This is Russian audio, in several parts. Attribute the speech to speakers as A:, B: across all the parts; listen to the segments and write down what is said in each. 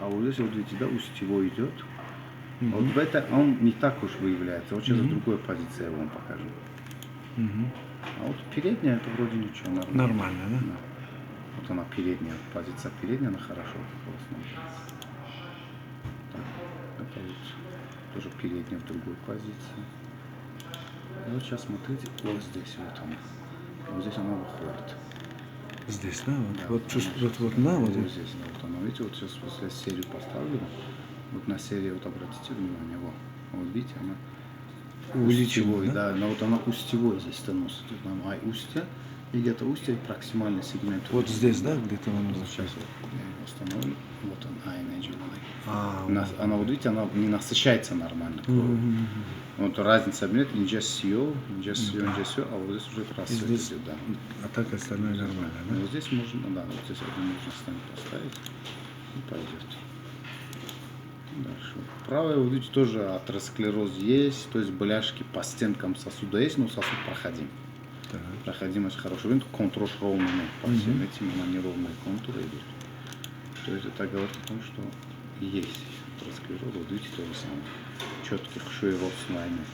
A: вот здесь вот видите, да, устьевой идет. Вот в это он не так уж выявляется. Вот сейчас в другой позиции я вам покажу. А вот передняя, это вроде ничего, нормально.
B: Нормально, да?
A: Да. Вот она передняя, позиция передняя, она хорошо смотрится. Так, это вот тоже передняя в другой позиции. И вот сейчас смотрите, вот здесь вот она. Вот здесь она выходит.
B: Здесь, да? Вот,
A: Да,
B: вот, вот,
A: да,
B: на,
A: вот
B: вот.
A: здесь, да, вот она, видите, вот сейчас после серию поставлю. Вот на серии, вот обратите внимание, вот видите, она устьевой,
B: Да?
A: да, но вот она устьевой здесь становится. Тут нам устье, и где-то устье проксимальный сегмент.
B: Вот здесь, да, где-то она
A: вот сейчас вот я его установлю. Вот он, energy она, вот видите, она не насыщается нормально кровью. Вот разница объект не все, а вот здесь уже красиво идет, да.
B: А так остальное нормально, да?
A: Вот здесь можно, да, вот здесь один можно стенд поставить и пойдет. Дальше. Правая, вы видите, тоже атеросклероз есть, то есть бляшки по стенкам сосуда есть, но сосуд проходим.
B: Так.
A: Проходимость хорошая. Видите, контур ровный по всем этим, но неровные контуры идут. То есть это говорит о том, что есть атеросклероз, вот видите, то же самое. Четких шейров с лайной.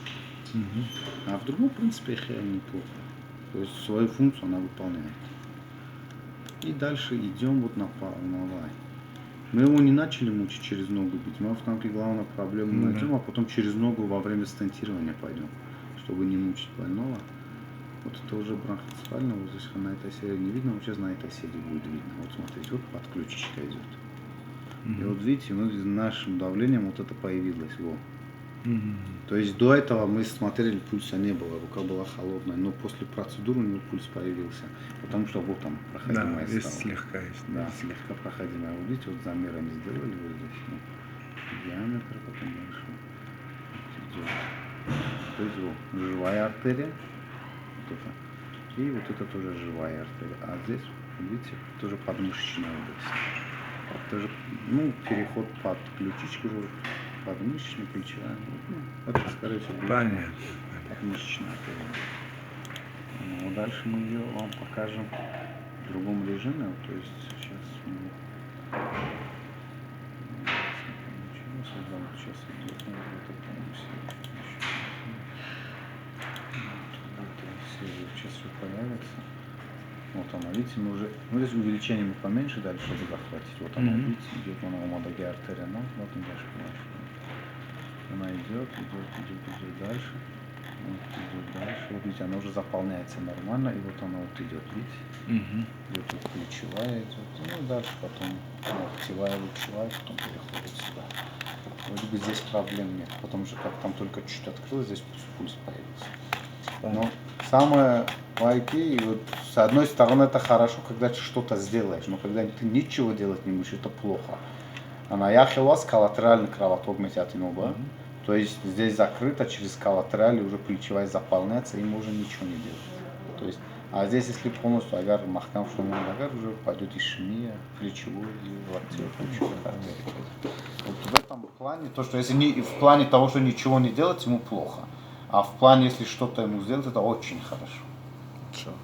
A: А в другом, в принципе, их неплохо. То есть свою функцию она выполняет. И дальше идем вот на лайн. Мы его не начали мучить через ногу бить. Мы в танке главная проблема найдем, а потом через ногу во время стентирования пойдем, чтобы не мучить больного. Вот это уже бронхоцефально, вот здесь на этой серии не видно, вот сейчас на этой серии будет видно. Вот смотрите, вот под ключичка идет. И вот видите, мы нашим давлением вот это появилось. Вот. То есть до этого мы смотрели, пульса не было, рука была холодная, но после процедуры у него пульс появился, потому что вот там проходимая
B: да,
A: стала.
B: Слегка есть.
A: Да, слегка проходимая. Вот видите, вот замерами сделали вот здесь, ну, диаметр потом дальше. Вот то есть вот, живая артерия, вот это, и вот это тоже живая артерия, а здесь, видите, тоже подмышечная область. Тоже, ну, переход под ключичку, подмышечная, плечевая. Ну, это, скорее всего, будет подмышечная артерия. Ну, дальше мы ее вам покажем в другом режиме. То есть сейчас мы... Сейчас идет, сейчас все появится. Вот она, видите, мы уже, ну здесь увеличение мы поменьше дали, чтобы захватить. Вот она, видите, идет она у модоги артерия, но вот он дальше поменьше. Она идет дальше. Вот идет дальше. Вот видите, она уже заполняется нормально, и вот она вот идет, видите? Идет вот плечевая идет. Ну дальше потом локтевая, лучевая, потом переходит сюда. Вроде бы здесь проблем нет, потому что как там только чуть открылось, здесь пульс появился. Но самое в IT, вот, с одной стороны, это хорошо, когда ты что-то сделаешь, но когда ты ничего делать не будешь, это плохо. Она яхилась коллатеральный кровоток метеотиноба. То есть здесь закрыто, через коллатерали уже плечевая заполняется, и можно ничего не делать. То есть, а здесь, если полностью агар махкам, что надо, агар уже пойдет ишемия, плечевой, локтевой, плечевой артерии. Вот в этом плане, то, что если не, в плане того, что ничего не делать, ему плохо. А в плане, если что-то ему сделать, это очень хорошо.